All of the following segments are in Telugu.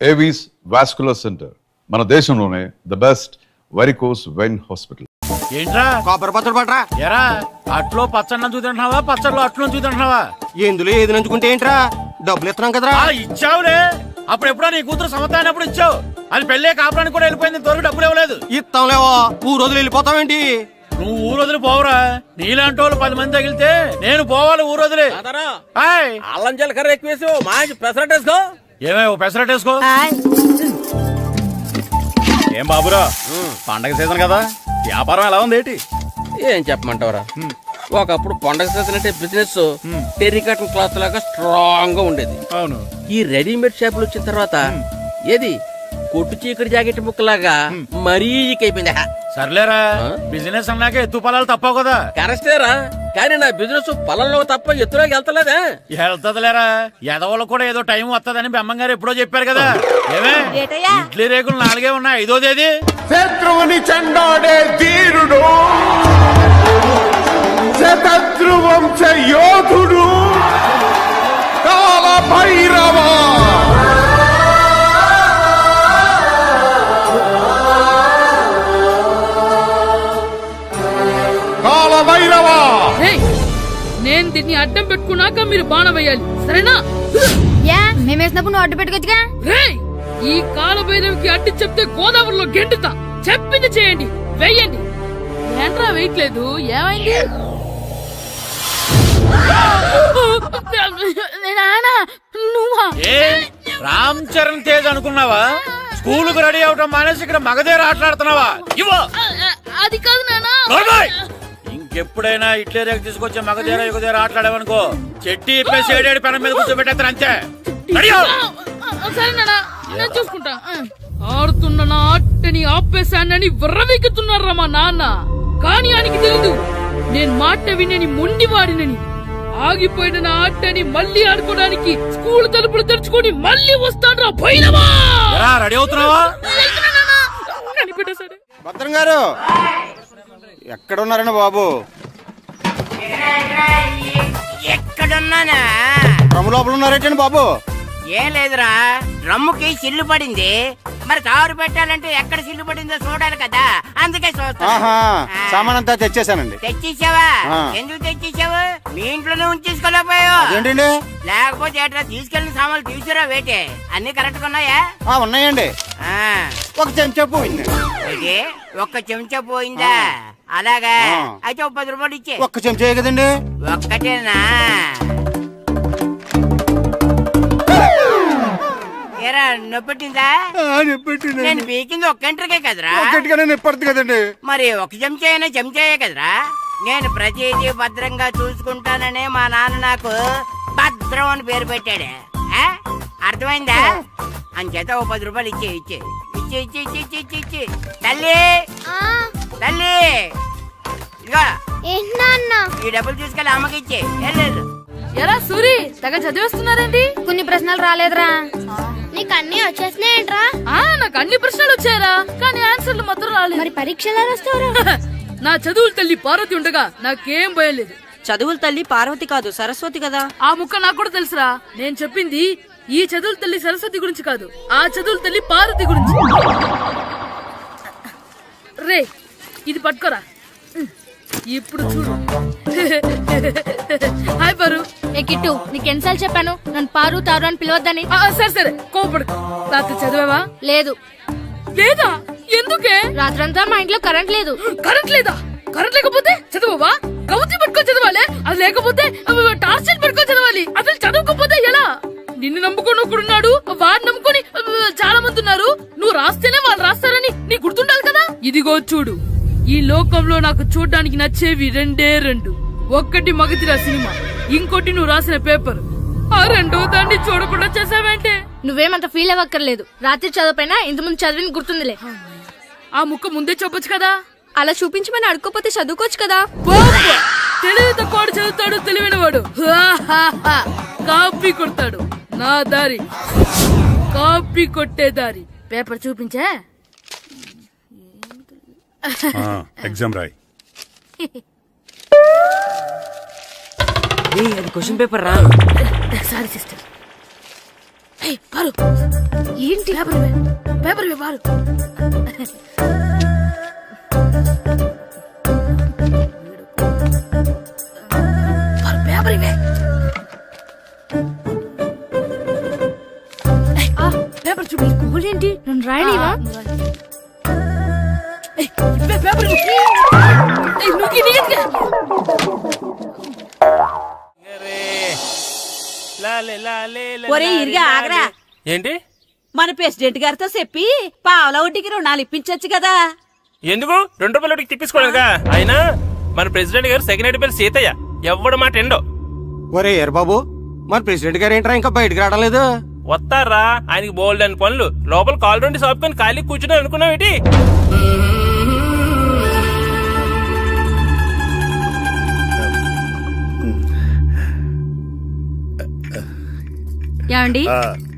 ఏవీస్ వాస్కులర్ సెంటర్, మన దేశంలోనే the best varicose vein hospital. ఏంట్రా కొబ్బరి పచ్చడి పట్రా. ఎరా అట్లో పచ్చడి చూద్దాంటున్నావా, పచ్చడిలో అట్లు చూద్దాంటున్నావా? ఎందులో ఏది నంచుకుంటే ఏంట్రా, డబ్బులు ఇస్తున్నాం కదరా. ఇచ్చావులే, అప్పుడు ఎప్పుడో నీ కూతురు సమత అయినప్పుడు ఇచ్చావు. అది పెళ్ళే కాపురానికి కూడా వెళ్ళిపోయింది, ఇంతవరకు డబ్బులు ఇవ్వలేదు. ఇస్తాంలేవో, ఊరు రోజులు వెళ్ళిపోతావేంటి? నువ్వు ఊరు వదిలి పోవురా, నీలాంటి వాళ్ళు 10 మంది తగిలితే నేను పోవాలి ఊరు వదిలి. అల్లం జీలకర్ర ఎక్కువేసి మంచి పెసరట్ వేసుకో. ఏమే పెసరట్ వేసుకో. ఏం బాబురా, పండగ సీజన్ కదా, వ్యాపారం ఎలా ఉంది ఏంటి? ఏం చెప్పమంటావరా, ఒకప్పుడు పండగ సీజన్ అంటే బిజినెస్ టెరికాటన్ క్లాత్ లాగా స్ట్రాంగ్ గా ఉండేది. అవును, ఈ రెడీమేడ్ షాపులు వచ్చిన తర్వాత ఏది కొట్టు చీకటి జాకెట్ ముక్కలాగా మరీ అయిపోయింది. సర్లేరా, బిజినెస్ అన్నాక ఎత్తు పొలాలు తప్పవు కదా. కరెక్టేరా, కానీ నా బిజినెస్ పొలంలో తప్ప ఎత్తులోకి వెళ్తలేదా? వెళ్తదిలేరా, ఎదవలకు కూడా ఏదో టైం వస్తుందని బెమ్మంగారు ఎప్పుడో చెప్పారు కదా. ఏమే ఇడ్లీ రేకులు 4 ఉన్నాయి, 5వ తేదీ. శత్రువుని చెండాడే ధీరుడు, శతద్రు వంశ యోధుడు కాల భైరవ. కాల భైరవ, నేను దీన్ని అడ్డం పెట్టుకున్నాక మీరు బాణం వేయాలి, సరేనా? మేమేసినప్పుడు నువ్వు అడ్డు పెట్టుకోవచ్చుగా. ఈ కాలభైరవికి అడ్డు చెప్తే గోదావరిలో గెంటుతా. చెప్పింది చేయండి, వెయ్యండి. ఏంట్రా వెయ్యట్లేదు, ఏమైంది? నువ్వా? రామ్ చరణ్ తేజ్ అనుకున్నావా? స్కూల్ కు రెడీ అవటం మానేసి ఇక్కడ మగధీర ఆటలాడుతున్నావా? అది కాదు నానా. ఇంకెప్పుడైనా ఇడ్లీ రేకు తీసుకొచ్చే మగధీర యుగధీర ఆటలాడేవనుకో, చెట్టి ఇప్పేసి 7 పెనం మీద కూర్చోబెట్టేస్తారు అంతే. సరే నానా, నేను చూసుకుంటా. ఆడుతున్న నా ఆటని ఆపేశానని విర్రవీగుతున్నారా మా నాన్న. కానీ ఆయనకి తెలీదు నేను మాట వినని మొండివాడినని. ఆగిపోయిన నా ఆటని మళ్ళీ ఆడుకోవడానికి స్కూల్ తలుపులు తెరుచుకొని మళ్ళీ వస్తాడ్రా భైరవా. రెడీ అవుతున్నావా? కనిపెట్టేశాడు. భద్రం గారు ఎక్కడున్నారండి బాబు? ఎక్కడున్నానా? డ్రమ్ లోపల ఉన్నారేటండి బాబు? ఏం లేదురా, డ్రమ్ముకి సిల్లు పడింది. మరి కారు పెట్టాలంటే ఎక్కడ సిల్లు పడిందో చూడాలి కదా, అందుకే చూస్తా. సామాన్ అంతా తెచ్చేసానండి. తెచ్చేసావా? ఎందుకు తెచ్చేసావు? మీ ఇంట్లోనే ఉంచేసుకోలేకపోయావు ఏంటండి? లేకపోతే ఎట్లా తీసుకెళ్లిన సామాన్లు తీసుకురా వేటే? అన్ని కరెక్ట్ గా ఉన్నాయా? ఉన్నాయండి. ఒక చెంచా పోయింది. ఒక్క చెంచా పోయిందా? అలాగా, అయితే 10 రూపాయలు ఇచ్చే. ఒక్క చెంచా కదండి? ఒక్కటేనా? ఏరా నొప్పెట్టిందా? నేను పీకింది ఒక్క గంటకే కదరా. నొప్పడుతుంది కదండి. మరి ఒక చెంచా అయినా చెంచాయే కదరా. నేను ప్రతిదీ భద్రంగా చూసుకుంటాననే మా నాన్న నాకు భద్రం అని పేరు పెట్టాడు. అర్థమైందా? అంచేత 10 రూపాయలు ఇచ్చే ఇచ్చే ఇచ్చే ఇచ్చే ఇచ్చే ఇచ్చే ఇచ్చే. తల్లి తల్లి, ఇదిగో ఈ డబ్బులు తీసుకెళ్ళి అమ్మకి ఇచ్చే. వెళ్ళలేదు. ఎరా సూరి, తెగ చదివేస్తున్నారండి. కొన్ని ప్రశ్నలు రాలేదురా. నీకు అన్ని వచ్చేసినాయంట్రా? నాకు అన్ని ప్రశ్నలు వచ్చాయరా, కానీ ఆన్సర్లు మాత్రం రాలేదు. మరి పరీక్షలు రాస్తావురా? నా చదువుల తల్లి పార్వతి ఉండగా నాకేం భయం లేదు. చదువుల తల్లి పార్వతి కాదు, సరస్వతి కదా. ఆ ముక్క నాకు కూడా తెలుసురా. నేను చెప్పింది ఈ చదువుల తల్లి సరస్వతి గురించి కాదు, ఆ చదువుల తల్లి పార్వతి గురించి. రే, ఇది పట్టుకోరా. ఇప్పుడు చూడు. హాయ్ పారు. ఏ కిట్టు, నీకు ఎన్నిసార్లు చెప్పాను నన్ను పారు తారు అని పిలవద్దని? సరే సరే, కోపడు. రాత్రి చదివావా? లేదు. లేదా? ఎందుకే? రాత్రంతా మా ఇంట్లో కరెంట్ లేదు. కరెంట్ లేదా? కరెంట్ లేకపోతే చదవవా? కవిత పట్టుకొని చదవాలి. అది లేకపోతే టార్చ్ పట్టుకొని చదవాలి. అసలు చదవకపోతే ఎలా? నిన్ను నమ్ముకొని ఒకడున్నాడు, వాడిని నమ్ముకొని చాలా మంది ఉన్నారు. నువ్వు రాస్తేనే వాళ్ళు రాస్తారని నీ గుర్తుండాలి కదా. ఇదిగో చూడు, ఈ లోకంలో నాకు చూడడానికి నచ్చేవి 2. ఒక్కటి మగతిరా సినిమా, ఇంకోటి నువ్వు రాసిన పేపర్. ఆ 2వ దాన్ని చూడకుండా చేసావేంటే? నువ్వేమంత ఫీల్ అవ్వక్కర్లేదు. రాత్రి చదవపోయినా ఇంతకుముందు చదివిన గుర్తుందిలే. ఆ ముక్క ముందే చెప్పొచ్చు కదా. అలా చూపించమని అడుక్కోపోతే చదువుకోవచ్చు కదా. తెలివి తక్కువ చదువుతాడు, తెలివైన వాడు కాపీ కొడతాడు. నా దారి కాపీ కొట్టే దారి. పేపర్ చూపించే. ఎగ్జామ్ రాయ్. అది క్వశ్చన్ పేపర్ రా. Sorry sister. ఏయ్, పారు ఏంటి పేపర్ ఇవ్వు, పారు పారు, పేపర్ ఇవే పేపర్ చూపి స్కూల్ ఏంటి నన్ను రాయలేవా ఇవే పేపర్ ఇవ్వు. ఏయ్, నువ్వు నీట్గా ఒరే ఇరిగా ఆగరా. ఏంటి మన ప్రెసిడెంట్ గారితో చెప్పి పావలా వడ్డీకి రుణాలు ఇప్పించొచ్చు కదా. ఎందుకు 2 రూపాయలు తిప్పించుకోలేదుగా. అయినా మన ప్రెసిడెంట్ గారు సెకండ్ హెడ్ పేరు సీతయ్య, ఎవ్వడు మాట ఎండో. ఒరే ఎర్ బాబు మన ప్రెసిడెంట్ గారు ఏంట్రా ఇంకా బయటకు రావడం లేదు? వస్తారా, ఆయనకి బోల్డ్ అని పనులు. లోపల కాల్ రెండు సాపుకొని ఖాళీ కూర్చుని అనుకున్నావు ఏంటి? ఏమండి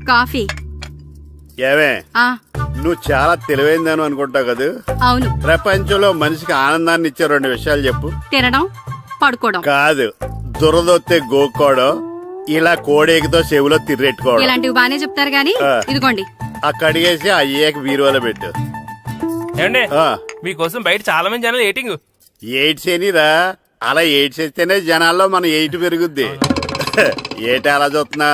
కాఫీ ఏమే ఆ నువ్వు చాలా తెలివైందని అనుకుంటావు కదా. అవును ప్రపంచంలో మనిషికి ఆనందాన్ని ఇచ్చే 2 విషయాలు చెప్పు. తినడం పడుకోవడం. కాదు, దురదొత్తే గోక్కోవడం, ఇలా కోడేకితో చెవులో తిర్రెట్టుకోవడం. ఇలాంటివి బానే చెప్తారు గానీ ఇదిగోండి. అక్కడిగేసి అయ్యేకి బీరువాలో పెట్టు. ఏమండి ఆ, మీకోసం బయట చాలా మంది జనాలు ఏటింగ్. ఎయిడ్స్ ఏనిరా, అలా ఎయిడ్స్ ఇస్తేనే జనాల్లో మన ఎయిట్ పెరుగుద్ది. ఏటి అలా చూస్తున్నా?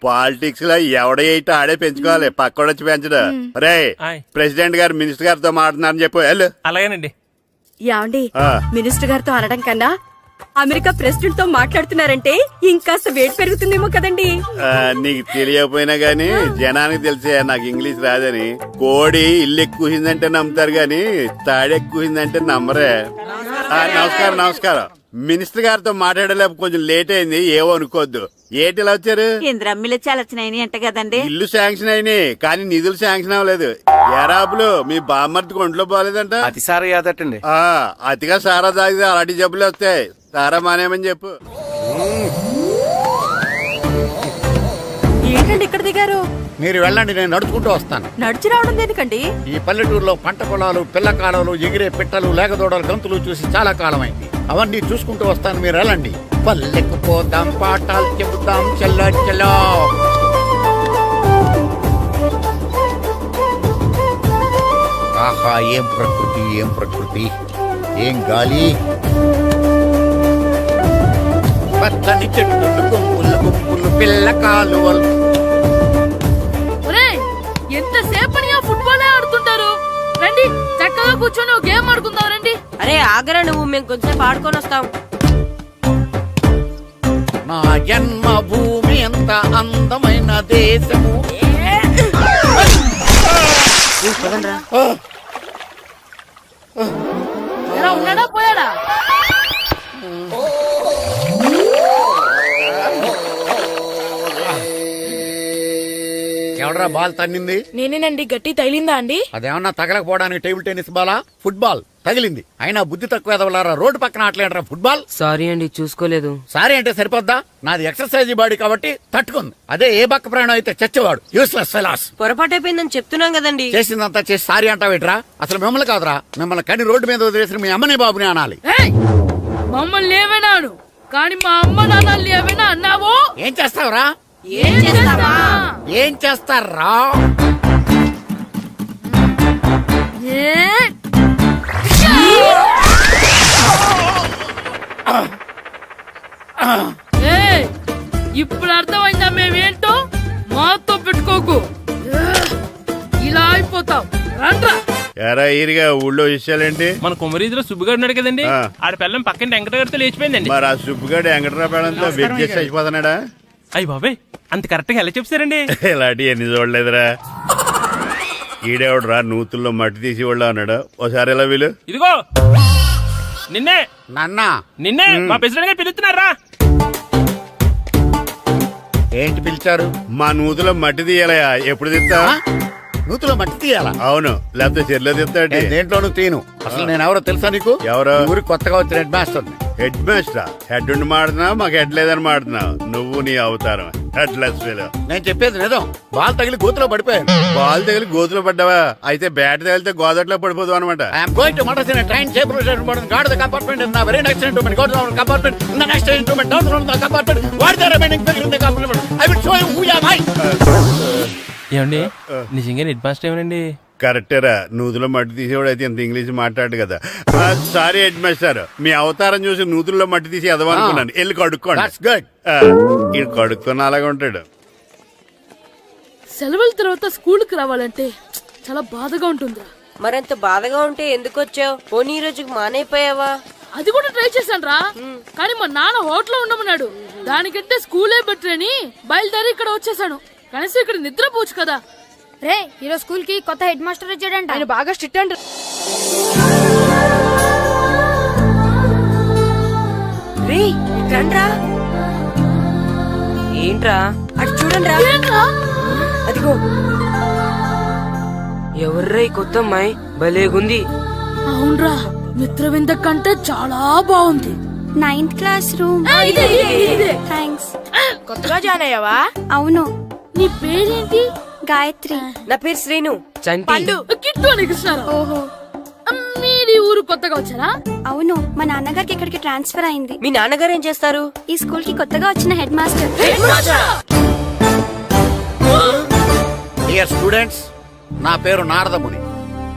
పాలిటిక్స్ లో ఎవడ ఎయిట్ ఆడే పెంచుకోవాలి, పక్కడొచ్చి పెంచడం. రే ఆయ్. ప్రెసిడెంట్ గారు మినిస్టర్ గారితో మాట్లాడుతున్నారని చెప్పు వెళ్ళు. అలాగేనండి. యాండి ఆ. మినిస్టర్ గారితో అనడం కన్నా అమెరికా ప్రెసిడెంట్ తో మాట్లాడుతున్నారంటే ఇంకాస్త వేడి పెరుగుతుందేమో కదండి. నీకు తెలియకపోయినా గానీ జనానికి తెలిసే నాకు ఇంగ్లీష్ రాదని. కోడి ఇల్లు ఎక్కువసిందంటే నమ్ముతారు గాని తాడెక్కువసిందంటే నమ్మరే. నమస్కారం నమస్కారం. మినిస్టర్ గారితో మాట్లాడలేక కొంచెం లేట్ అయింది, ఏవో అనుకోవద్దు. ఏటి ఇలా వచ్చారు? ఇంద్రమ్మిలు చాలచ్చినాయని అంట కదండి. ఇల్లు శాంక్షన్ అయినాయి కానీ నిధులు శాంక్షన్ అవ్వలేదు. ఎరాబులు మీ బామ్మర్తికి ఒంట్లో పోలేదంట. అతిసారి యాదటండి. అతిగా సారా తాగితే అలాంటి జబ్బులు వస్తాయి. సారా మానేమని చెప్పు. ఏంటండి ఇక్కడ దిగారు? మీరు వెళ్ళండి, నేను నడుచుకుంటూ వస్తాను. నడిచి రావడం దేనికండి? ఈ పల్లెటూరులో పంట పొలాలు, పిల్ల కాలాలు, ఎగిరే పిట్టలు, లేగదోడలు, గంతులు చూసి చాలా కాలమైంది. అవన్నీ చూసుకుంటూ వస్తాను, మీరు వెళ్ళండి. పల్లెకు పోదాం, పాఠాలు చెబుతాం, చెల్లో చెల్లో. ఆహా, ఏం ప్రకృతి, ఏం ప్రకృతి, ఏం గాలి. పచ్చని చెట్లు, గుంపులు గుంపులు, పిల్ల కాలువలు. ఒరేయ్, ఎంతసేపని ఆ ఫుట్బాల్ ఆడుతుంటారు. రండి చక్కగా కూర్చొని ఒక గేమ్ ఆడుకుందాం రండి. అరే ఆగరా నువ్వు, మేము కొంచెం ఆడుకొని వస్తాం. నా జన్మభూమి ఎంత అందమైన దేశము. ఎలా ఉన్నాడా పోయాడా? ఎవడరా బాల్ తన్నింది? నేనేనండి. గట్టి తగిలిందా అండి? అదేమన్నా తగలకపోవడానికి టేబుల్ టెన్నిస్ బాలా, ఫుట్బాల్ తగిలింది. అయినా బుద్ధి తక్కువ ఎదవలారా, రోడ్డు పక్కన ఆటలేడరా ఫుట్బాల్. సారీ అండి, చూసుకోలేదు. సారీ అంటే సరిపోద్దా? నాది ఎక్సర్సైజ్ బాడీ కాబట్టి తట్టుకుంది. అదే ఏ బక్క ప్రాణం అయితే చచ్చేవాడు. Useless fellas. పొరపాటు అయిపోయిందని చెప్తున్నాం కదండి. చేసిందంతా చేసి సారీ అంటావేట్రా? అసలు మిమ్మల్ని కాదురా, మిమ్మల్ని కని రోడ్డు మీద వదిలేసిన మీ అమ్మని బాబుని అనాలి. ఏయ్, మమ్మల్ని ఏమైనాను కానీ మా అమ్మ నాన్నల్ని ఏమైనా అన్నావో ఏం చేస్తావురా? ఏం చేస్తావా? ఏం చేస్తారా? ఇప్పుడు అర్థమైందా మేమేంటో? మాతో పెట్టుకోకు, ఇలా అయిపోతావు. రండ్రా. ఎరా ఈరిగా ఊళ్ళో విషయాలేంటి? మన కుమరీధిలో సుబ్బుగాడు ఉన్నాడు కదండి, ఆ. ఆడ పిల్లం పక్కన వెంకటగారితో లేచిపోయిందండి. మరి ఆ సుబ్బుగాడు వెంకటరాపేడంతో వెయిట్ చేసి అయిపోతున్నాడా? అయ్యి బాబాయ్, అంత కరెక్ట్ గా ఎలా చెప్తారండి? ఇలాంటి ఎన్ని చూడలేదురా. ఈడేవడరా నూతుల్లో మట్టి తీసి వాళ్ళు అన్నాడు. ఓసారి ఎలా వీలు? ఇదిగో నిన్నే నాన్నా, నిన్నే మా ప్రెసిడెంట్ గారు పిలుస్తున్నారా? ఏంటి పిలిచారు? మా నూతులో మట్టి తీయాలయా, ఎప్పుడు తీస్తా? నూతులో మట్టి తీయాలా అవును, లేకపోతే చెర్లో తిస్తాడు. నేను దేంట్లోనూ తీను. అసలు నేను ఎవరో తెలుసా నీకు? ఎవరు? ఈ ఊరికి కొత్తగా వచ్చిన head master. Head master head ఉండి మాడుతున్నావు, మాకు హెడ్ లేదని మాడుతున్నావు. నువ్వు నీ అవతారం హెడ్ లెస్ ఫెలో. నేను చెప్పేది నిజం. బాల్ తగిలి గోతులో పడిపోయాను. బాల్ తగిలి గోతులో పడ్డావా? అయితే బ్యాట్ తగిలితే గోదట్లో పడిపోదు అనమాట. ఐఎమ్ గోయింగ్ టు మడసిన ట్రైన్ చేపర్ station board guard the compartment in the very next instrument go to the compartment in the next instrument down from the compartment what the remaining figure in the compartment I will show you who you are. ఏమండి నిజంగా హెడ్ మాస్టర్ ఏమనండి? కరెక్టేరా, నూతులో మట్టి తీసేవాడు అయితే ఇంత ఇంగ్లీష్ మాట్లాడు కదా. సారీ హెడ్ మాస్టర్, మీ అవతారం చూసి నూతుల్లో మట్టి తీసి ఎదవనుకున్నాను. వెళ్ళి కడుక్కోండి. That's good. ఇది కడుక్కున్న అలాగే ఉంటాడు. సెలవుల తర్వాత స్కూల్కి రావాలంటే చాలా బాధగా ఉంటుందిరా. మరంత బాధగా ఉంటే ఎందుకు వచ్చావు? పోనీ ఈ రోజుకి మానైపోయావా? అది కూడా ట్రై చేశాను రా, కానీ మా నాన్న హోటల్లో ఉండమన్నాడు. దానికంటే స్కూలే బెటర్ అని బయలుదేరి ఇక్కడ వచ్చేసాను. కనీసం ఇక్కడ నిద్రపోవచ్చు కదా. రే ఈరోజు స్కూల్ కి కొత్త హెడ్ మాస్టర్ వచ్చాడంట. ఆయన బాగా స్ట్రిక్ట్ అంట. రే రండ్రా. ఏంట్రా అటు చూడండిరా. అదిగో ఎవర్రా ఈ కొత్త అమ్మాయి? భలేగుంది. అవునరా, మిత్రవింద కంటే చాలా బాగుంది. 9th class room. థ్యాంక్స్. కొత్తగా జాయిన్ అయ్యావా? అవును. నీ పేరేంటి? గాయత్రి. నా పేరు శ్రీను. పండు. కిట్టు అని కృష్ణారావు. ఓహో. మీది ఊరు కొత్తగా వచ్చారా? అవును, మా నాన్నగారికి ఇక్కడికి ట్రాన్స్ఫర్ అయింది. మీ నాన్నగారు ఏం చేస్తారు? ఈ స్కూల్ కి కొత్తగా వచ్చిన హెడ్ మాస్టర్. డియర్ స్టూడెంట్స్, నా పేరు నారదముని.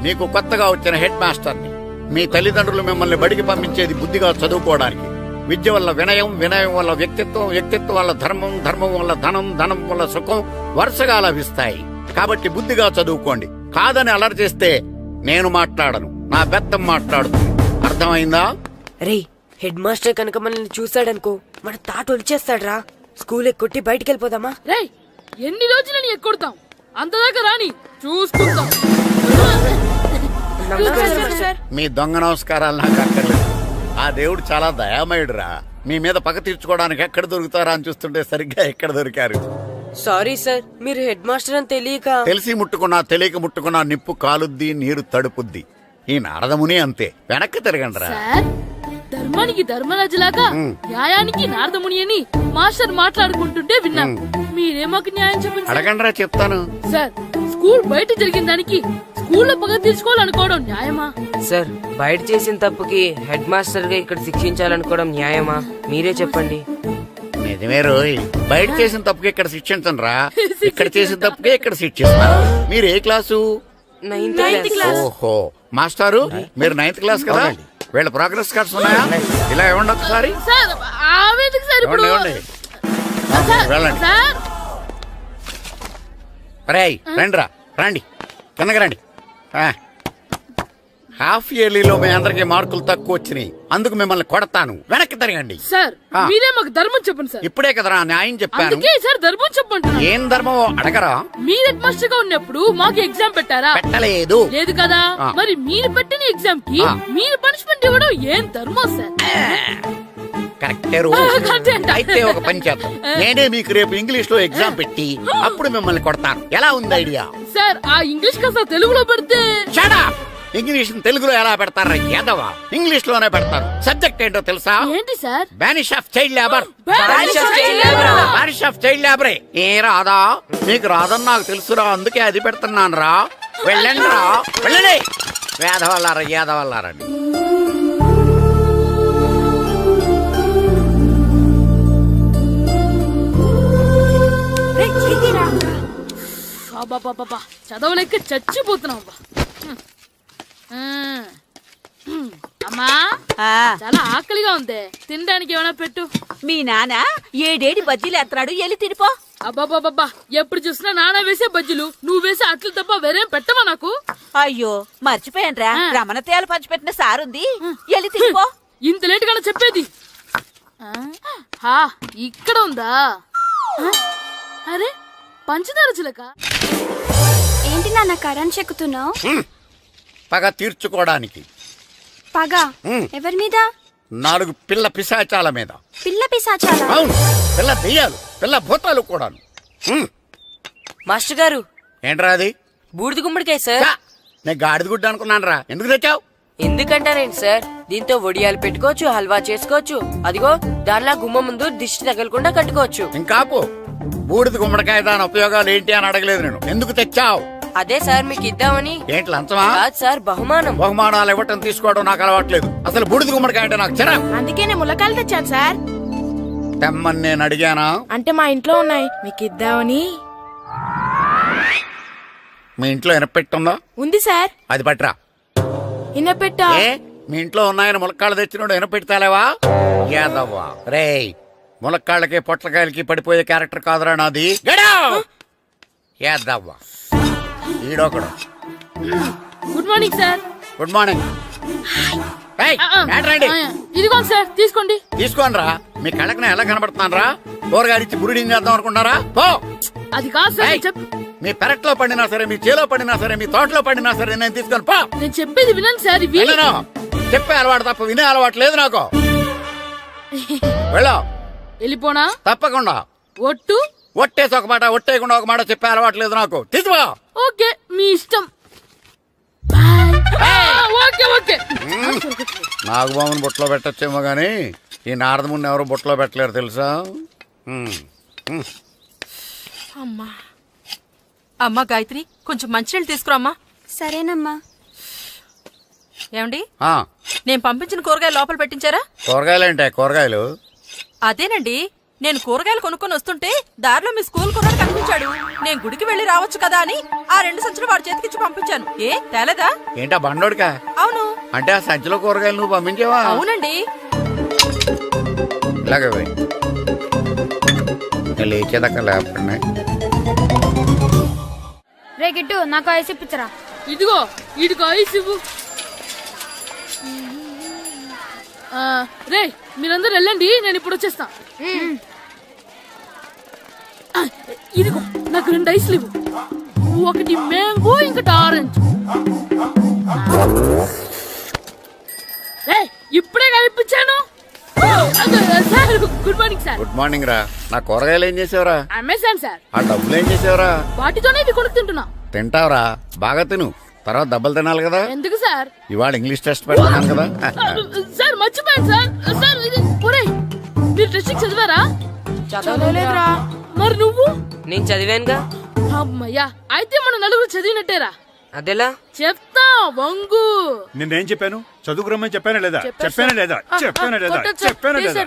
మీకు కొత్తగా వచ్చిన హెడ్ మాస్టర్ని. మీ తల్లిదండ్రులు మిమ్మల్ని బడికి పంపించేది బుద్ధిగా చదువుకోవడానికి. విద్య వల్ల వినయం, వినయం వల్ల వ్యక్తిత్వం, వ్యక్తిత్వం వల్ల ధర్మం, ధర్మం వల్ల ధనం, ధనం వల్ల సుఖం వరుసగా లభిస్తాయి. కాబట్టి బుద్ధిగా చదువుకోండి. కాదని అలర్ చేస్తే నేను మాట్లాడను, నా బెత్తం మాట్లాడుతుంది. అర్థమైందా? రే హెడ్ మాస్టర్ కనుక మనల్ని చూసాడనుకో మన తాట వచ్చేస్తాడ్రా. స్కూల్ ఎక్కొట్టి బయటికి వెళ్ళిపోదామా? రే ఎన్ని రోజులని ఎక్కొడతాం? అంతదాకా రాని చూసుకుంటాం. మీ దొంగ నమస్కారాలు నాకు అక్కర్లేదు. ఆ దేవుడు చాలా దయామయుడురా. మీ మీద పగ తీర్చుకోవడానికి ఎక్కడ దొరుకుతారా అని చూస్తుంటే సరిగ్గా ఎక్కడ దొరికారు. సారీ సార్, మీరు హెడ్ మాస్టర్ అని తెలియక. తెలిసి ముట్టుకున్నా తెలియక ముట్టుకున్నా నిప్పు కాలుద్ది, నీరు తడుపుద్ది. ఈ నారదముని అంతే. వెనక్కి తిరగండి రా. సార్, ధర్మానికి ధర్మరాజులాగా న్యాయానికి నారదముని అని మాస్టర్ మాట్లాడుకుంటుంటే విన్నాం. మీరే మాకు న్యాయం చెప్పండి. అడగండి రా, చెప్తాను. సార్, స్కూల్ బయట జరిగిన దానికి స్కూల్లో పగ తీర్చుకోవాలనుకోవడం న్యాయమా? సార్, బయట చేసిన తప్పుకి హెడ్ మాస్టర్ గా ఇక్కడ శిక్షించాలనుకోవడం న్యాయమా? మీరే చెప్పండి. నిజమే రోయ్, బయట చేసిన తప్పుకి ఇక్కడ శిక్షించను రా. ఇక్కడ చేసిన తప్పుకే ఇక్కడ శిక్షిస్తాను. మీరు ఏ క్లాసు? 9th class. ఓహో, మాస్టారు మీరు 9th క్లాస్ కదా? వీళ్ళ ప్రోగ్రెస్ కార్డ్స్ ఉన్నాయా? ఇలా ఇవ్వండి ఒకసారి. సార్, ఆవేదకు సార్ ఇప్పుడు. ఇవ్వండి. వెళ్ళండి. సార్, రేయ్ రండి రా, రండి కిందకి రండి. హాఫ్ ఇయర్లీలో మీ అందరికి మార్కులు తక్కువ వచ్చినాయి, అందుకు మిమ్మల్ని కొడతాను. వెనక్కి తిరగండి. సార్ మీరే మాకు ధర్మం చెప్పండి సార్. ఇప్పుడే కదరా న్యాయం చెప్పాను. అందుకే సార్ ధర్మం చెప్పంటున్నా. ఏం ధర్మం అడగరా? మీరు హెడ్ మాస్టర్ గా ఉన్నప్పుడు మాకు ఎగ్జామ్ పెట్టారా? పెట్టలేదు. లేదు కదా. మరి మీరు పెట్టిన ఎగ్జామ్ కి మీరు పనిష్మెంట్ ఇవ్వడం ఏం ధర్మం సార్? కరెక్టే రో. అయితే ఒక పని చేద్దాం, నేనే మీకు రేపు ఇంగ్లీష్ లో ఎగ్జామ్ పెట్టి అప్పుడు మిమ్మల్ని కొడతాను. ఎలా ఉంది ఐడియా? సార్, ఆ ఇంగ్లీష్ కాస్త తెలుగులో పెడితే. Shut up! ఇంగ్లీష్ తెలుగులో ఎలా పెడతారా యాదవా? ఇంగ్లీష్ లోనే పెడతారు. సబ్జెక్ట్ ఏంటో తెలుసా? ఏంటి sir? Banish of child labour. Banish of child labor. Banish of child లేబరే. ఏ రాదా? మీకు రాదని నాకు తెలుసురా, అందుకే అది పెడుతున్నాను రా. వెళ్ళండి రా, వెళ్ళండి. వేదవల్లారా, యాదవల్లారండి. చదవలేక చచ్చిపోతున్నాం. అమ్మా, చాలా ఆకలిగా ఉంది, తినడానికి ఏమైనా పెట్టు. మీ నాన్న ఏడేడి బజ్జీలు ఎత్తాడు, వెళ్ళి తినిపో. అబ్బాబాబా, ఎప్పుడు చూసినా నాన్న వేసే బజ్జీలు, నువ్వు వేసే అట్లు తప్ప వేరేం పెట్టవా నాకు? అయ్యో మర్చిపోయానురా, రమణ తేలు పంచిపెట్టిన సారుంది, వెళ్ళి తినిపో. ఇంత లేట్ గా చెప్పేది. ఇక్కడ ఉందా? అరే పంచదార చిలక. ఏంటి నాన్న కరెంట్ చెక్కుతున్నావు? పగ తీర్చుకోవడానికి. పగ ఎవరి మీద? 4 పిల్ల పిశాచాల మీద. పిల్ల పిశాచాలా? అవును, పిల్ల దెయ్యాలు, పిల్ల భూతాలు కూడా. మాస్టర్ గారు, ఏంట్రా అది? బూడిద గుమ్మడికాయ సార్. ఛా, నేను గాడిద గుడ్డ అనుకున్నాను రా. ఎందుకు తెచ్చావు? ఎందుకంటారేంటి సార్, దీంతో వడియాలు పెట్టుకోవచ్చు, హల్వా చేసుకోవచ్చు. అదిగో దానిలా గుమ్మ ముందు దిష్టి తగలకుండా కట్టుకోవచ్చు. ఇంకాపు బూడిద గుమ్మడికాయ దాని ఉపయోగాలు ఏంటి అని అడగలేదు నేను. ఎందుకు తెచ్చావు? అదే సార్ మీకు ఇద్దామని. ఏంటి లంచమా? కాదు సార్, బహుమానం. బహుమానాలు ఇవ్వటం తీసుకోవడం నాకు అలవాట్లేదు. అసలు బూడిద గుమ్మడికాయ అంటే నాకు చిరా. అందుకే నేను ములకాయలు తెచ్చాను సార్. తెమ్మని నేను అడిగానా? అంటే మా ఇంట్లో ఉన్నాయి, మీకు ఇద్దామని. మీ ఇంట్లో ఎనపెట్టుందా? ఉంది సార్. అది పట్రా. ఇన్నపెట్టా. ఏ మీ ఇంట్లో ఉన్నాయని ములక్కాళ్ళు తెచ్చినోడు ఎనపెడతాలేవా? యాదవ్వా రేయ్, ములక్కాళ్ళకి పొట్లకాయలకి పడిపోయే క్యారెక్టర్ కాదురా నాది. యాదవ్వా ఈడొకడు. Good morning sir. Good morning. ఇదిగో సార్, తీసుకోండి. తీసుకోనరా. మీ కళ్ళకి నేను ఎలా కనబడుతున్నాను రా? కూరగాయలిచ్చి బురిడింగ్ చేద్దాం అనుకుంటారా? పో. అది కాదు సార్. మీ పెరట్లో పండినా సరే, మీ చేలో పండినా సరే, మీ తోటలో పండినా సరే నేను తీసుకొని పో. నేను చెప్పేది వినండి సార్. ఇవి చెప్పే అలవాటు తప్ప వినే అలవాటు లేదు నాకు. వెళ్ళో. వెళ్ళిపోనా? తప్పకుండా. ఒట్టు. ఒట్టేసి ఒక మాట, ఒట్టేయకుండా ఒక మాట చెప్పే అలవాటు లేదు నాకు. తీసుకో. ఓకే, మీ ఇష్టం. Okay okay. నాగబాబుని బుట్టలో పెట్టచ్చేమో గానీ ఈ నారదముని ఎవరు బుట్టలో పెట్టలేరు తెలుసా? అమ్మా గాయత్రి, కొంచెం మంచినీళ్ళు తీసుకురామ్మా. సరేనమ్మా. ఏమండి, ఆ, నేను పంపించిన కూరగాయలు లోపల పెట్టించారా? కూరగాయలేంటే కూరగాయలు? అదేనండి, నేను కూరగాయలు కొనుక్కొని వస్తుంటే దారిలో మీ స్కూల్ కుర్రాడు కనిపించాడు. నేను గుడికి వెళ్లి రావచ్చు కదా అని ఆ 2 సంచులు వాడి చేతికిచ్చి పంపించాను. ఏ తేలేదా? ఏంటా బండోడికా? అవును. అంటే ఆ సంచిలో కూరగాయలు నువ్వు పంపించావా? అవునండి. ఇలాగే పోయి లేచేదాకా లేపండి. రే గిట్టు, నాకు ఐస్ ఇప్పించరా. ఇదిగో ఇదిగో ఐస్ ఇవ్వు. రే మీరందరూ వెళ్ళండి, నేను ఇప్పుడు వచ్చేస్తా. ఇదిగో నాకు 2 ఐస్లు ఇవ్వు. ఒకటి మ్యాంగో, ఇంకటి ఆరెంజ్. ఇప్పుడే కనిపించాను. Sir good morning sir. Good morning రా. నా కూరగాయలు ఏం చేసావురా? Amazon sir. ఆ డబ్బులు ఏం చేసావురా? వాటితోనే ఇది కొనుక్కు తింటున్నా. తింటావురా, బాగా తిను. తర్వాత దెబ్బలు తినాలి కదా. ఎందుకు సార్? ఇవాళ ఇంగ్లీష్ టెస్ట్ పెడతాను కదా. సార్ మర్చిపోయాను సార్. సార్ ఇది ఒరేయ్, మీరు టెస్టింగ్ చదివారా? చదవలేదురా. మరి నువ్వు? నేను చదివానుగా. అమ్మయ్యా, అయితే మన నలుగురు చదివినట్టేరా. అదెలా? చెప్తా వంగు. నిన్నేం చెప్పాను? చదువుకురమ్మని చెప్పానా లేదా? చెప్పానా లేదా? చెప్పానా లేదా? చెప్పానా లేదా?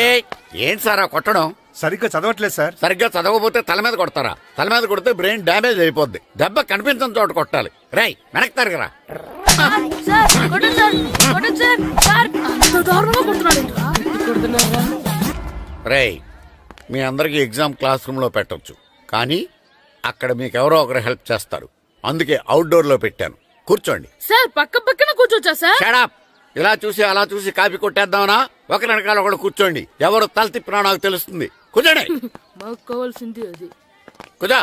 ఏయ్, ఏం సారా కొట్టడం? సరిగ్గా చదవట్లేదు సార్. సరిగ్గా చదవకపోతే తల మీద కొడతారా? తల మీద కొడితే బ్రెయిన్ డ్యామేజ్ అయిపోద్ది. దెబ్బ కనిపించని చోట కొట్టాలి. రై వెనక్కి తరగరా. రేయ్, మీ అందరికి ఎగ్జామ్ క్లాస్ రూమ్ లో పెట్టొచ్చు, కానీ అక్కడ మీకు ఎవరో ఒకరు హెల్ప్ చేస్తారు. అందుకే అవుట్డోర్ లో పెట్టాను. కూర్చోండి. సార్ పక్క పక్కన కూర్చోచ్చా సార్? షడప్. ఇలా చూసి అలా చూసి కాపీ కొట్టేద్దామనా? ఒకరి వెనకాల ఒకడు కూర్చోండి. ఎవరు తల తిప్పినా నాకు తెలుస్తుంది. కూర్చోండి. మాకు కావాల్సింది అది. కూర్చో.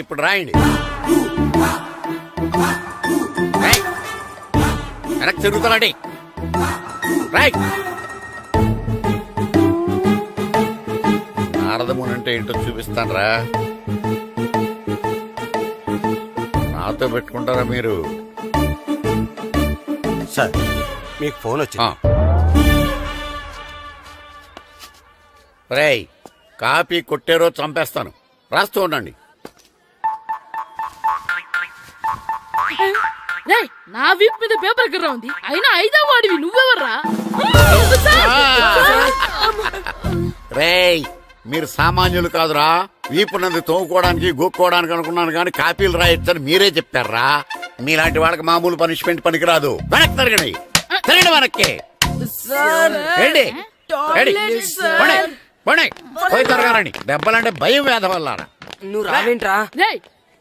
ఇప్పుడు రాయండి. వెనక్కి తిరుగుతానండి. రాయ్. నారదముని అంటే ఏంటో చూపిస్తాను రా. నాతో పెట్టుకుంటారా మీరు? సార్ మీకు ఫోన్ వచ్చింది. రేయ్, కాపీ కొట్టారో చంపేస్తాను. రాస్తూ ఉండండి. నా వీప్ మీద పేపర్ కర్ర ఉంది, అయినా 5వ వాడివి నువ్వెవర్రా? రేయ్, మీరు సామాన్యులు కాదురా. వీపున్నది తోముకోవడానికి గోక్కోవడానికి అనుకున్నాను, కానీ కాపీలు రాయొచ్చని మీరే చెప్పారా. మీలాంటి వాళ్ళకి మామూలు పనిష్మెంట్ పనికిరాదు. వెనక్కి తిరగండి. తిరగండి వెనక్కి. పోయి తిరగారండి. దెబ్బలంటే భయం వేద వల్ల. నువ్వు రావేంట్రా?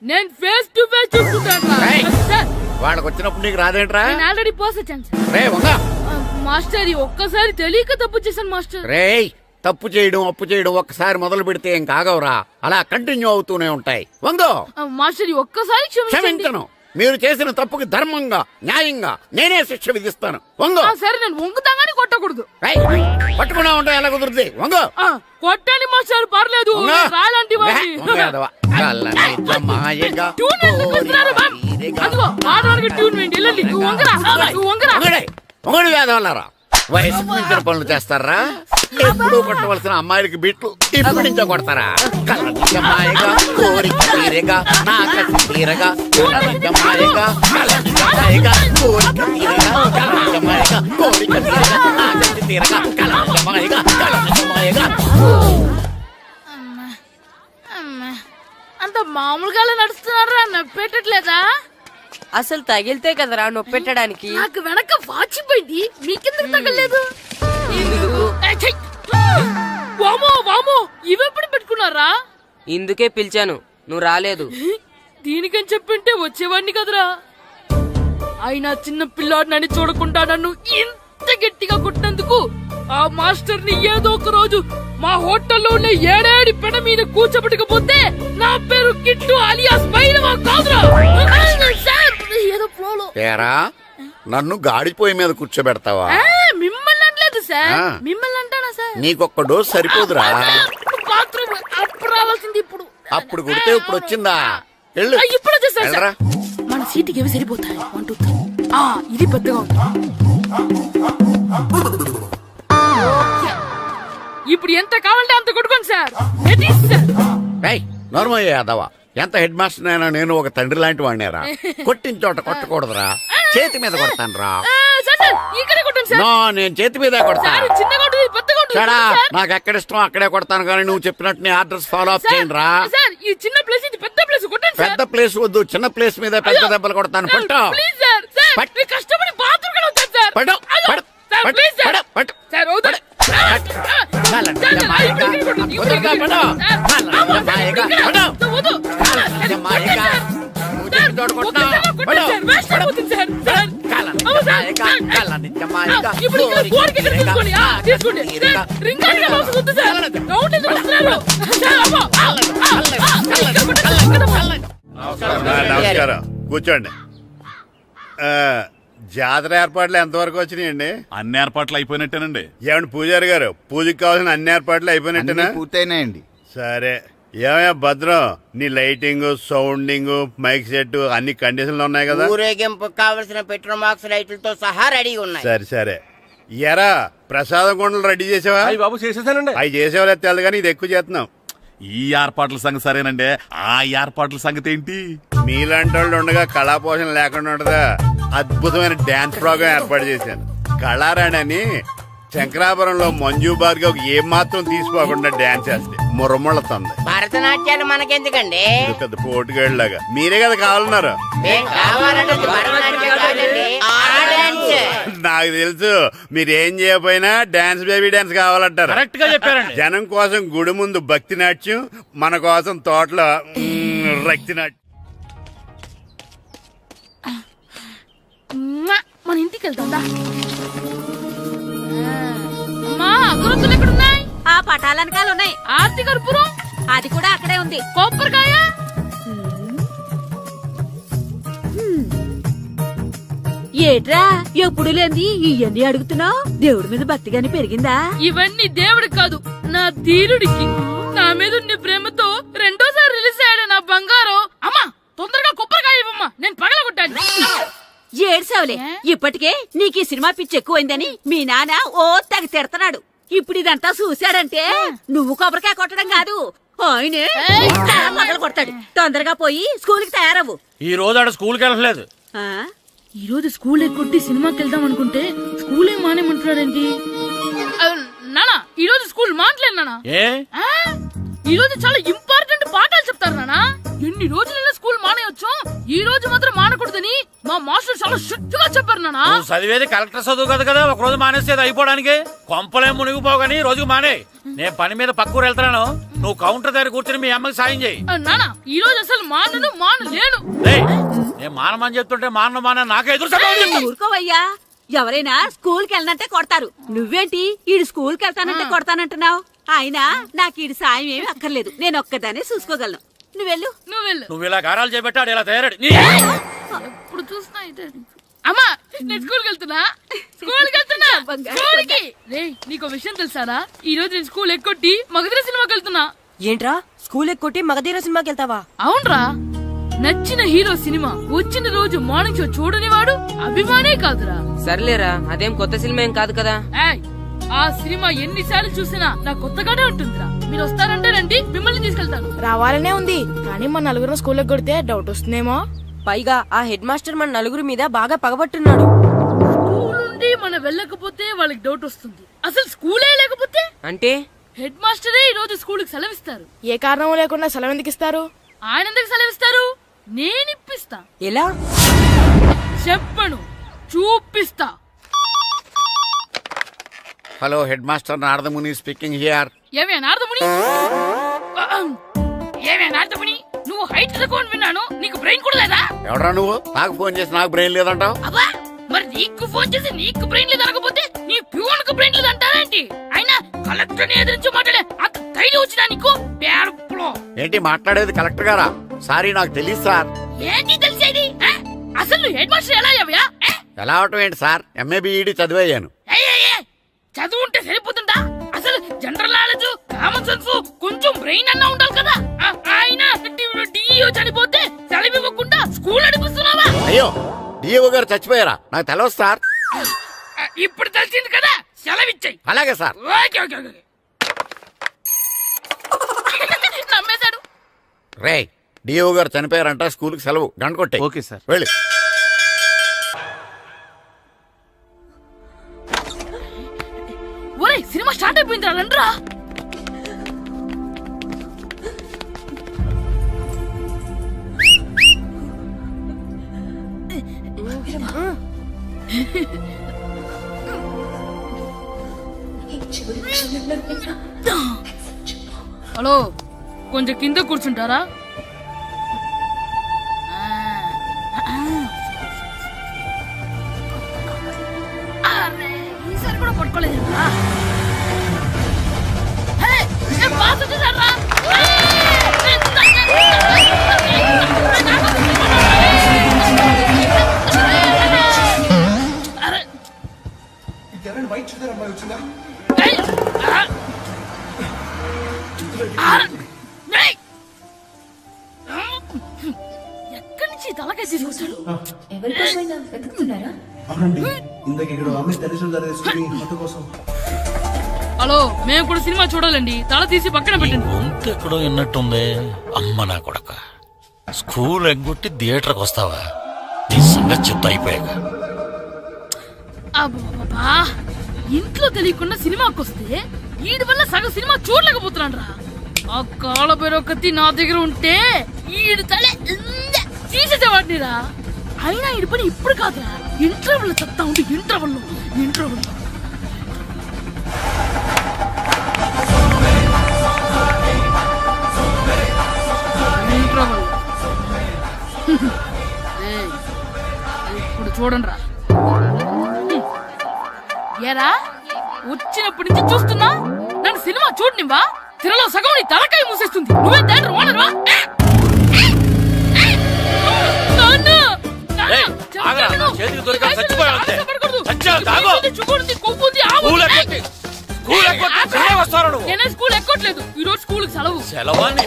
నేను ఫేస్ టు ఫేస్ చూసుకుంటాను. వాళ్ళకి వచ్చినప్పుడు నీకు రాదేంట్రా? నేను ఆల్రెడీ పోస్ వచ్చాను సార్. రే వంగా. మాస్టర్ ఒక్కసారి తెలియక తప్పు చేశాను మాస్టర్. రేయ్, తప్పు చేయడం అప్పు చేయడం ఒక్కసారి మొదలు పెడితే ఏం కాగవరా. అలా కంటిన్యూ అవుతూనే ఉంటాయి. వందో. మాస్టర్ ఒక్కసారి క్షమించను. మీరు చేసిన తప్పుకి ధర్మంగా న్యాయంగా నేనే శిక్ష విధిస్తాను. వంగు. సరే నేను వంగుతాగాని కొట్టకూడదు. ఏయ్, పట్టుకున్నా ఉంటా ఎలా కుదురుద్ది? వంగు. కొట్టండి మాస్టర్ పర్లేదు. వంగు. రాలంటి వాడిని. వంగు యాదవ. కళ్ళని జమాయగా ట్యూన్ ఎందుకు ఇస్తున్నారు బాబ్? అదిగో ఆడవానికి ట్యూన్ వేయండి. వెళ్ళండి. నువ్వు వంగరా. నువ్వు వంగరా. వంగుడు యాదవలారా, వయసుకు మించిన పనులు చేస్తారా? ఎప్పుడూ కొట్టవలసిన అమ్మాయిలకి బిట్లు ఇప్పుడు నుంచో కొడతారా? కళ్ళని జమాయగా కోరిక తీరగా నా కసి తీరగా కళ్ళని జమాయగా కళ్ళని జమాయగా కోరిక తీరగా కళ్ళని జమాయగా కోరిక తీరగా నా కసి తీరగా కళ్ళని జమాయగా కళ్ళని జమాయగా. అంత మామూలుగా నడుస్తున్నారా? నొప్పెట్టట్లేదా? అసలు తగిలితే కదరా నొప్పెట్టడానికి. నాకు వెనక వాచిపోయింది. మీకెందుకు తగలేదు? వామో వామో, ఇవెప్పుడు పెట్టుకున్నారా? ఇందుకే పిలిచాను, నువ్వు రాలేదు. దీనికని చెప్పింటే వచ్చేవాడిని కదరా. అయినా చిన్న పిల్లాడినని చూడకుండా నన్ను ఇంత గట్టిగా కొట్టినందుకు ఆ మాస్టర్ ని ఏదో ఒక రోజు మా హోటల్లో ఉన్న ఏడేడి పెడ మీద కూర్చోబెట్టకపోతే నా పేరు కిట్టు అలియాస్ బైరవా కాదురా. ఏదో ఫ్లోలో. తేరా నన్ను గాడిపోయి మీద కూర్చోబెడతావా? మిమ్మల్ని అనలేదు సార్. ఆ. మిమ్మల్ని అంటానా సార్? నీకొక్క డోస్ సరిపోదురా? బాత్రూమ్ అప్పుడు రావాల్సింది ఇప్పుడు. అప్పుడు కొడితే ఇప్పుడు వచ్చిందా? వెళ్ళు. ఇప్పుడు వచ్చేసా సార్. వెళ్ళరా. మన సీటుకి ఏవి సరిపోతాయి? 1 2 3. ఇది పెద్దగా ఉంది. ఇప్పుడు ఎంత కావాలంటే అంత కొట్టుకోండి సార్. నోర్మయ్య యాదవ, ఎంత హెడ్ మాస్టర్ అయినా నేను ఒక తండ్రి లాంటి వాడినేరా. కొట్టిన చోట కొట్టకూడదురా, చేతి మీద కొడతాను రా. ఇక్కడ కొట్టండి సార్. నో, నేను చేతి మీదే కొడతా. చిన్నగా ఉంటుంది, పెద్దగా ఉంటుంది. చడా, నాకు ఎక్కడ ఇష్టం అక్కడే కొడతాను, కానీ నువ్వు చెప్పినట్టు నీ ఆర్డర్స్ ఫాలో అప్ చేయండి రా. సార్ ఈ చిన్న ప్లేస్ ఇది పెద్ద ప్లేస్ కొట్టండి సార్. పెద్ద ప్లేస్ వద్దు, చిన్న ప్లేస్ మీద పెద్ద దెబ్బలు కొడతాను. పట్టు. Please sir. సార్ మీరు కష్టపడి బాత్రూమ్ కూడా వచ్చారు సార్. పట్టు. పట్టు. సార్ పట్టు. Please sir. పట్టు. పట్టు. సార్ వద్దు. నమస్కారం, కూర్చోండి. జాతర ఏర్పాట్లు ఎంతవరకు వచ్చినాయండి? అన్ని ఏర్పాట్లు అయిపోయినట్టేనండి. ఏమండి పూజారి గారు, పూజకి కావాల్సిన అన్ని ఏర్పాట్లు అయిపోయినట్టేనా? పూర్తయినాయండి. సరే. ఏమయ్యా భద్రం, నీ లైటింగ్, సౌండింగ్, మైక్ సెట్ అన్ని కండిషన్లు ఉన్నాయి కదా? ఊరేగింపు కావలసిన పెట్రోల్ మార్క్స్ లైట్లతో సహా రెడీగా ఉన్నాయి. సరే సరే. ఎరా ప్రసాదం కొండలు రెడీ చేసావా? బాబు చేసేసానండి. అవి చేసేవాళ్ళు తెలు కానీ ఇది ఎక్కువ చేస్తున్నాం. ఈ ఏర్పాట్ల సంగతి సరేనండి, ఆ ఏర్పాట్ల సంగతి ఏంటి? మీలాంటి వాళ్ళు ఉండగా కళాపోషణ లేకుండా ఉండదా? అద్భుతమైన డాన్స్ ప్రోగ్రామ్ ఏర్పాటు చేశాను. కళారాణి అని శంకరాపురంలో మంజు భార్గవ్ ఏం మాత్రం తీసుకోకుండా డాన్స్ చేస్తే మురముళ్ళతుంది. భరతనాట్యాలు మనకెందుకండి? పెద్ద పోటుగాళ్ళలాగా మీరే కదా కావాలన్నారు. మేం కావాలన్నది భరతనాట్యం కాదండి, ఆ డాన్స్. నాకు తెలుసు, మీరేం చేయకపోయినా డాన్స్ బేబీ డాన్స్ కావాలంటారు. కరెక్ట్ గా చెప్పారండి. జనం కోసం గుడి ముందు భక్తి నాట్యం, మన కోసం తోటలో రక్తి నాట్యం. మన ఇంటికి వెళ్తాం. అమ్మా అగరొత్తులు ఎక్కడున్నాయి? ఆ పటాలనకాలు ఉన్నాయి. ఆర్తి కర్పూరం అది కూడా అక్కడే ఉంది. కొబ్బరికాయ ఏట్రా ఎప్పుడు లేని ఇవన్నీ అడుగుతున్నావు? దేవుడి మీద భక్తి గాని పెరిగిందా? ఇవన్నీ దేవుడికి కాదు, నా ధీరుడికి. నా మీద ఉండే ప్రేమతో రెండోసారి రిలీజ్ అయ్యాడు నా బంగారం. అమ్మా తొందరగా కొబ్బరికాయ ఇవ్వమ్మా, నేను పగలగొట్టాను. ఏడ్సావులే, ఇప్పటికే నీకు ఈ సినిమా పిచ్చి ఎక్కువైందని మీ నాన్న ఓ తెగ తిడతాడు. ఇప్పుడు ఇదంతా చూశాడంటే నువ్వు కొబ్బరికాయ కొట్టడం కాదు, ఆయనే మొదలు కొడతాడు. తొందరగా పోయి స్కూల్ కి తయారవ్వు. ఈ రోజు ఆడ స్కూల్కి వెళ్ళలేదు. ఆ? ఈ రోజు స్కూల్ ఎక్కొట్టి సినిమాకి వెళ్దాం అనుకుంటే స్కూల్ ఏం మానేమంటున్నాడేంటి? నానా ఈ రోజు స్కూల్ మానట్లేదు నానా. ఏ ఈ రోజు చాలా ఇంపార్టెంట్ పాఠాలు చెప్తారు నానా. ఎన్ని రోజులైనా స్కూల్ మానేయొచ్చు, ఈ రోజు మాత్రం మానకూడదని మా మాస్టర్ చాలా స్ట్రిక్ట్ గా చెప్పారు నానా. నువ్వు చదివేది కలెక్టర్ చదువు కదా కదా, ఒక రోజు మానేసేది అయిపోవడానికి. కొంపలేం మునిగిపోగాని రోజుకు మానే. నేను పని మీద పక్కూరు వెళ్తున్నాను, నువ్వు కౌంటర్ దగ్గర కూర్చొని మీ అమ్మకి సాయం చేయి. నానా ఈ రోజు అసలు మానలేను. నేను మానమని చెప్తుంటే మాన నాకే ఎదురు. ఊరుకోవయ్యా, ఎవరైనా స్కూల్ కి వెళ్ళనంటే కొడతారు. నువ్వేంటి ఈడు స్కూల్ కి వెళ్తానంటే కొడతానంటున్నావు? అయినా నాకు ఈడు సాయం ఏమి అక్కర్లేదు, నేను ఒక్కదానే చూసుకోగలను. నువ్వెళ్ళు. నువ్వు ఇలా గారాలు చేపెట్టాడు ఇలా తయారాడు. ఎప్పుడు చూసినా ఇదే. అమ్మా నేను స్కూల్కి వెళ్తున్నా. స్కూల్కి రే నీకు విషయం తెలుసారా? ఈ రోజు నేను స్కూల్ ఎక్కొట్టి మగధీర సినిమాకి వెళ్తున్నా. ఏంట్రా స్కూల్ ఎక్కొట్టి మగధీర సినిమాకి వెళ్తావా? అవునరా, నచ్చిన హీరో సినిమా వచ్చిన రోజు మార్నింగ్ షో చూడని వాడు అభిమానే కాదురా. సర్లేరా, అదేం కొత్త సినిమా ఏం కాదు కదా. ఏయ్, ఆ సినిమా ఎన్నిసార్లు చూసినా నాకు కొత్తగానే ఉంటుందిరా. మీరు వస్తారంటే రండి, మిమ్మల్ని తీసుకెళ్తాను. రావాలనే ఉంది, కానీ మన నలుగురు స్కూల్ కొడితే డౌట్ వస్తుందేమో. పైగా ఆ హెడ్ మాస్టర్ మన నలుగురు మీద బాగా పగబట్టున్నాడు. స్కూల్ నుండి మనం వెళ్ళకపోతే వాళ్ళకి డౌట్ వస్తుంది. అసలు స్కూలే లేకపోతే అంటే హెడ్ మాస్టరే ఈ రోజు స్కూల్ కి సెలవిస్తారు. ఏ కారణం లేకుండా సెలవు ఎందుకు ఇస్తారు? ఆయన ఎందుకు సెలవిస్తారు? నేను ఇప్పిస్తా. ఎలా చెప్పను, చూపిస్తా. Hello head master Naradamuni speaking here. ఏమే నారదముని, ఏమే నారదముని, నువ్వు హైట్ తక్కువ విన్నాను, నీకు బ్రెయిన్ కూడా లేదా? ఎవడా నువ్వు? నాకు ఫోన్ చేసి నాకు బ్రెయిన్ లేదంటావు? అబ్బా, మరి నీకు ఫోన్ చేసి నీకు బ్రెయిన్ లేదు అనకపోతే నీ ప్యూన్ కు బ్రెయిన్ లేదు అంటారేంటి? అయినా కలెక్టర్ ని ఎదిరించి మాట్లాడే అంత ధైర్యం వచ్చినా నీకు? పేరులో ఏంటి మాట్లాడేది? కలెక్టర్ గారా? సారీ, నాకు తెలియదు సార్. ఏంటి తెలిసేది? అసలు నువ్వు హెడ్ మాస్టర్ ఎలా అయ్యావయ్యా? ఎలా అవటం ఏంటి సార్? MA B Ed చదివయ్యాను. చదువు ఉంటే సరిపోతుందా? అసలు జనరల్ నాలెడ్జ్, కామన్ సెన్స్, కొంచెం బ్రెయిన్ అన్నా ఉండాలి కదా. ఆయన డిఇఓ చనిపోతే సెలవు ఇవ్వకుండా స్కూల్ నడిపిస్తున్నావా? అయ్యో, డిఓ గారు చచ్చిపోయారా? నాకు తెలవదు సార్. ఇప్పుడు తెలిసింది కదా, సెలవిచ్చాయి. అలాగే సార్. Okay okay okay. నమ్మేశాడు. రే, డిఓ గారు చనిపోయారంట, స్కూల్కి సెలవు. గంట కొట్టే. Okay sir. వెళ్ళి. ఒరేయ్, సినిమా స్టార్ట్ అయిపోయింది, రండ్రా. హలో, కొంచెం కింద కూర్చుంటారా? ఈసారి కూడా పట్టుకోలేదు. ఎక్కడి నుంచి తలకాయ తీసుకొచ్చాడు? హలో, మేము కూడా సినిమా చూడాలండి. తల తీసి పక్కన పెట్టండి. గొంతు ఎక్కడో విన్నట్టుంది. అమ్మ నా కొడక, స్కూల్ ఎగ్గొట్టి థియేటర్కి వస్తావా? నీ సంగతి చెప్తా అయిపోయాక. అబ్బా, ఇంట్లో తెలియకుండా సినిమాకి వస్తే వీడి వల్ల సగం సినిమా చూడలేకపోతున్నాను రా. ఆ కాళ్ళ బెరొకతి నా దగ్గర ఉంటే ఈడు తలే తీసేసేవాడిని రా. అయినా ఈడి పని ఇప్పుడు కాదురా, ఇంటర్వెల్ చెప్తా ఉంటే ఇంటర్వెల్ ఇప్పుడు చూడండి రా. ఏరా, వచ్చినప్పటి నుంచి చూస్తున్నా, నన్ను సినిమా చూడనివ్వా? తిరలో సగం నీ తలకాయ మూసేస్తుంది. నువ్వే థియేటర్ ఓనర్వా? చేతికి దొరికా చచ్చిపోయావంతే. చచ్చావు, తాగు. నేనే స్కూల్ ఎక్కట్లేదు. ఈ రోజు స్కూల్ సెలవు. సెలవాన్ని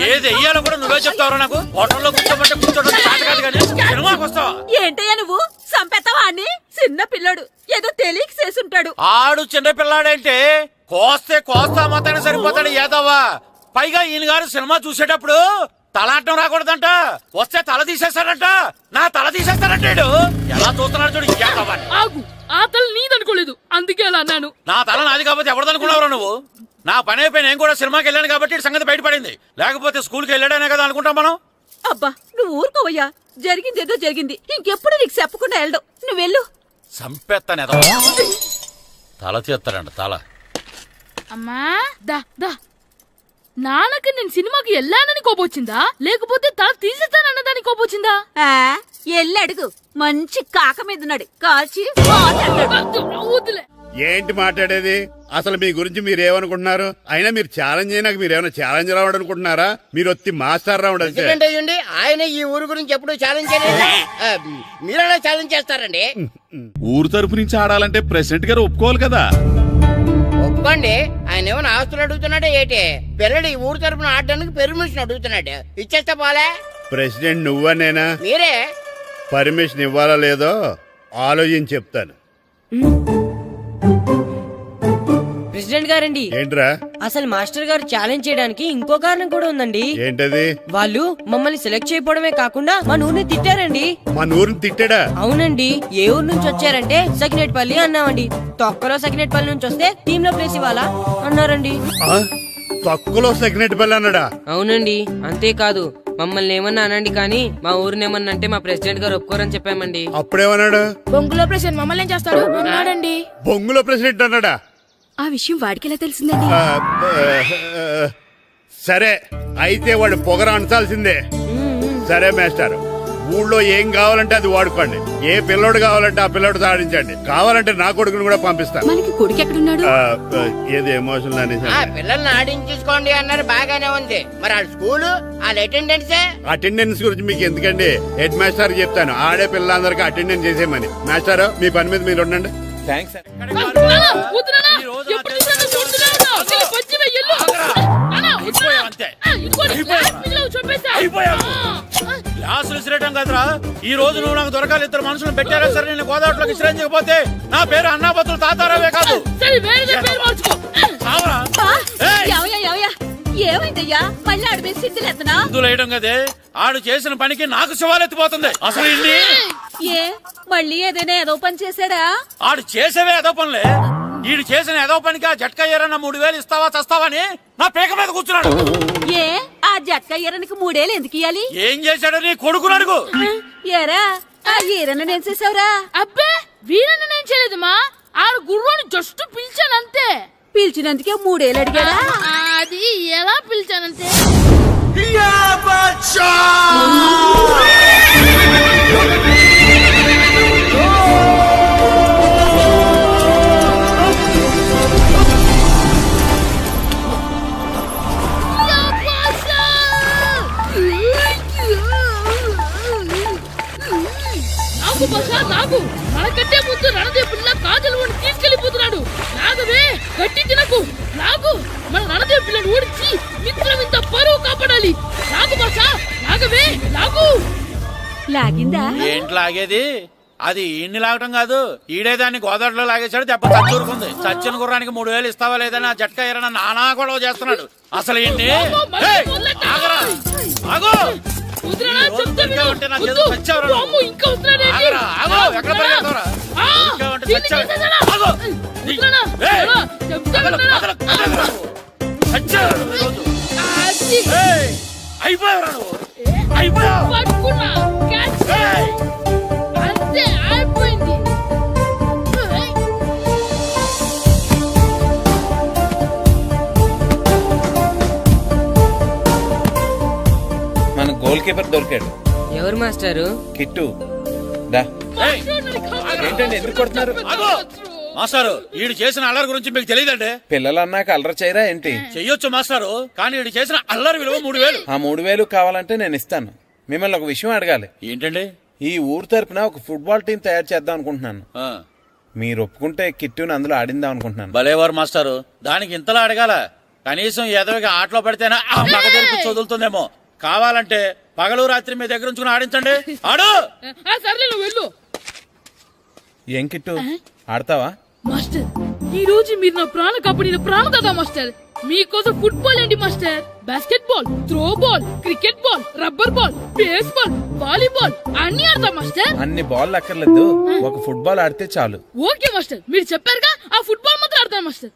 ఏది వెయ్యాలో కూడా నువ్వే చెప్తావు. నాకు హోటల్లో కూర్చోమంటే కూర్చోడం కాదు కానీ సినిమాకి వస్తావా? ఏంటయ్యా నువ్వు సంపెత్తవా అని? చిన్న పిల్లడు ఏదో తెలియక చేసుంటాడు. ఆడు చిన్న పిల్లాడంటే కోస్తే కోస్తా మాత్రమే సరిపోతాడు ఏదవ్వా. పైగా ఈయన గారు సినిమా చూసేటప్పుడు తలాటం రాకూడదంట. వస్తే తల తీసేస్తాడంట. నా తల తీసేస్తాడంటాడు. ఎలా చూస్తున్నాడు చూడు. ఇంకేదవ్వా, ఆ తల నీదనుకోలేదు, అందుకే అలా అన్నాను. నా తల నాది కాబట్టి ఎవరిదనుకున్నావురా నువ్వు? నా పని అయిపోయి నేను కూడా సినిమాకి వెళ్ళాను కాబట్టి సంగతి బయటపడింది. లేకపోతే స్కూల్కి వెళ్ళాడనే కదా అనుకుంటాం మనం. అబ్బా నువ్వు ఊరుకోవయ్యా, జరిగిందేదో జరిగింది. ఇంకెప్పుడు నీకు చెప్పకుండా వెళ్ళడు. నువ్వు వెళ్ళు. సంపెత్తనే తల తీస్తాడంట తల. అమ్మా దా దా, నాన్నకి నేను సినిమాకి వెళ్ళానని కోపొచ్చిందా, లేకపోతే తల తీసేస్తానన్నదాని కోపొచ్చిందా? ఎల్లి అడుగు, మంచి కాక మీద ఉన్నాడు, కాల్చి వద్దులే. ఏంటి మాట్లాడేది? అసలు మీ గురించి మీరేమనుకుంటున్నారు? అయినా మీరు ఛాలెంజ్ అయినాక మీరు ఏమైనా ఛాలెంజ్ రావడం అనుకుంటున్నారా? మీరు వచ్చి మాస్టర్ రావడం అంతే. ప్రెసిడెంట్ అయ్యండి, ఆయన ఈ ఊరు గురించి ఎప్పుడు ఛాలెంజ్ చేయలేదు. మీరెలా ఛాలెంజ్ చేస్తారండి? ఊరు తరపు నుంచి ఆడాలంటే ప్రెసిడెంట్ గారు ఒప్పుకోవాలి కదా. ఒప్పుకోండి. ఆయన ఏమైనా ఆస్తులు అడుగుతున్నాడే ఏంటి? పిల్లడు ఈ ఊరు తరపున ఆడడానికి పెర్మిషన్ అడుగుతున్నాడు, ఇచ్చేస్తే పోలే. ప్రెసిడెంట్ నువ్వా నేనా? మీరే. పర్మిషన్ ఇవ్వాలా లేదో ఆలోచించి చెప్తాను. ప్రెసిడెంట్ గారండి, ఏంట్రా? అసలు మాస్టర్ గారు ఛాలెంజ్ చేయడానికి ఇంకో కారణం కూడా ఉందండి. ఏంటది? వాళ్ళు మమ్మల్ని సెలెక్ట్ చేయకపోవడమే కాకుండా మా ఊరిని తిట్టారండి. మా ఊరిని తిట్టాడా? అవునండి. ఏ ఊరు నుంచి వచ్చారంటే సకినేట్పల్లి అన్నామండి. తొక్కలో సకినేట్పల్లి నుంచి వస్తే టీమ్ లో ప్లేస్ ఇవ్వాలా అన్నారండి. తక్కువలో సెగ్నెట్ పల్లి అన్నాడా? అవునండి. అంతేకాదు మమ్మల్ని ఏమన్నా అనండి కానీ మా ఊరిని ఏమన్నా అంటే మా ప్రెసిడెంట్ గారు ఒప్పుకోరని చెప్పామండి. అప్పుడేమన్నాడు? బొంగులో ప్రెసిడెంట్ మమ్మల్ని ఏం చేస్తాడు అన్నాడండి. బొంగులో ప్రెసిడెంట్ అన్నాడా? ఆ విషయం వాడికి ఎలా తెలిసిందండి? సరే అయితే వాడు పొగర అంచాల్సిందే. సరే మాస్టర్, ఊళ్ళో ఏం కావాలంటే అది వాడుకోండి. ఏ పిల్లోడు కావాలంటే ఆ పిల్లోడు సాధించండి. కావాలంటే నా కొడుకుని కూడా పంపిస్తాను. మనకి కొడుకు ఎక్కడున్నాడు? ఏది ఎమోషనల్ అనేసి పిల్లల్ని ఆడించేసుకోండి అన్నారు, బాగానే ఉంది. మరి వాళ్ళ స్కూలు వాళ్ళ అటెండెన్సే. అటెండెన్స్ గురించి మీకు ఎందుకండి, హెడ్ మాస్టర్ చెప్తాను. ఆడే పిల్లలందరికీ అటెండెన్స్ చేసేయమని. మాస్టర్ మీ పని మీద మీరు ఉండండి. థ్యాంక్స్. గ్లాసులు విసిరేయటం కదరా. ఈ రోజు నువ్వు నాకు దొరకాలి. ఇద్దరు మనుషులు పెట్టారా సరే, నేను గోదావరిలోకి విసిరించకపోతే నా పేరు అన్నాపతులు తాతారావే కాదు. ఏమైందయ్యా? మళ్ళీ ఆడు మీద సిద్ధులేతనా? వేయడం కదే, ఆడు చేసిన పనికి నాకు శివాలెత్తిపోతుంది. అసలు ఇన్ని ఏ మళ్ళీ ఏదైనా ఏదో పని చేశాడా? ఆడు చేసేవే ఏదో పనులే. ఈడు చేసిన ఏదో పనికి ఆ జట్కా ఏరన్న 3000 ఇస్తావా చస్తావని నా పేక మీద కూర్చున్నాడు. ఏ ఆ జట్కా ఈరనికి 3 ఏళ్ళు ఎందుకు ఇయ్యాలి? ఏం చేశాడో నీ కొడుకుని అడుగు. ఏరా ఆ ఈరన్న నేను చేసావురా? అబ్బే వీరన్న నేను చేయలేదమ్మా, ఆడు గుర్రాన్ని జస్ట్ పిలిచానంతే. పిలిచినందుకే 3 ఏళ్ళు అడిగాడా? అది ఎలా పిలిచానంటే నాకు మనకంటే ముందు రణదేవ్ పిల్ల కాజల్ ఓడి తీసుకెళ్లిపోతున్నాడు. నాగవే గట్టి తినకు. నాగు మన రణదేవ్ పిల్లని ఓడించి మిత్రం ఇంత పరువు కాపాడాలి. నాగు భాష నాగవే నాగు. లాగిందా? ఏంటి లాగేది? అది ఈయన్ని లాగటం కాదు, ఈడే దాన్ని గోదావరిలో లాగేశాడు. దెబ్బ చచ్చూరుకుంది. చచ్చిన గుర్రానికి 3000 ఇస్తావా లేదని ఆ జట్కా ఏరన్నా నానా గొడవ చేస్తున్నాడు. అసలు ఏంటి? అంతే అయిపోయింది. మన గోల్ కీపర్ దొరికాడు. ఎవరు మాస్టారు? కిట్టు దా. ఏంటండి ఎందుకు కొడుతున్నారు? మాస్టారు, ఈడు చేసిన అల్లరి గురించి మీకు తెలియదండి. పిల్లలు అన్నాక అల్లరి చేయరా ఏంటి? చెయ్యొచ్చు మాస్టారు, కానీ ఈడు చేసిన అల్లరి విలువ 3000. ఆ 3000 కావాలంటే నేను ఇస్తాను. మిమ్మల్ని ఒక విషయం అడగాలి. ఏంటండి? ఈ ఊరు తరపున ఒక ఫుట్బాల్ టీం తయారు చేద్దాం అనుకుంటున్నాను. మీరు ఒప్పుకుంటే కిట్టుని అందులో ఆడిందాం అనుకుంటున్నాను. భలేవారు మాస్టారు, దానికి ఇంతలా అడగాల? కనీసం ఏదోగా ఆటలో పడితేనా ఆ మగ తెరిపి చదువుతుందేమో. కావాలంటే పగలు రాత్రి మీ దగ్గర ఉంచుకుని ఆడించండి. ఆడు. సర్లే నువ్వు వెళ్ళు. ఏం కిట్టు ఆడతావా? మాస్టర్, ఈ రోజు మీరు నా ప్రాణ కాపాడిన ప్రాణదాత మాస్టర్. మీకోసం ఫుట్బాల్ ఏంటి master, basket ball, throw ball, cricket ball, rubber ball, base ball, volleyball అన్ని ఆడతా మాస్టర్. అన్ని బాల్ అక్కర్లేదు, ఒక ఫుట్బాల్ ఆడితే చాలు. ఓకే మాస్టర్, మీరు చెప్పారుగా, ఆ ఫుట్బాల్ మాత్రం ఆడతాను మాస్టర్.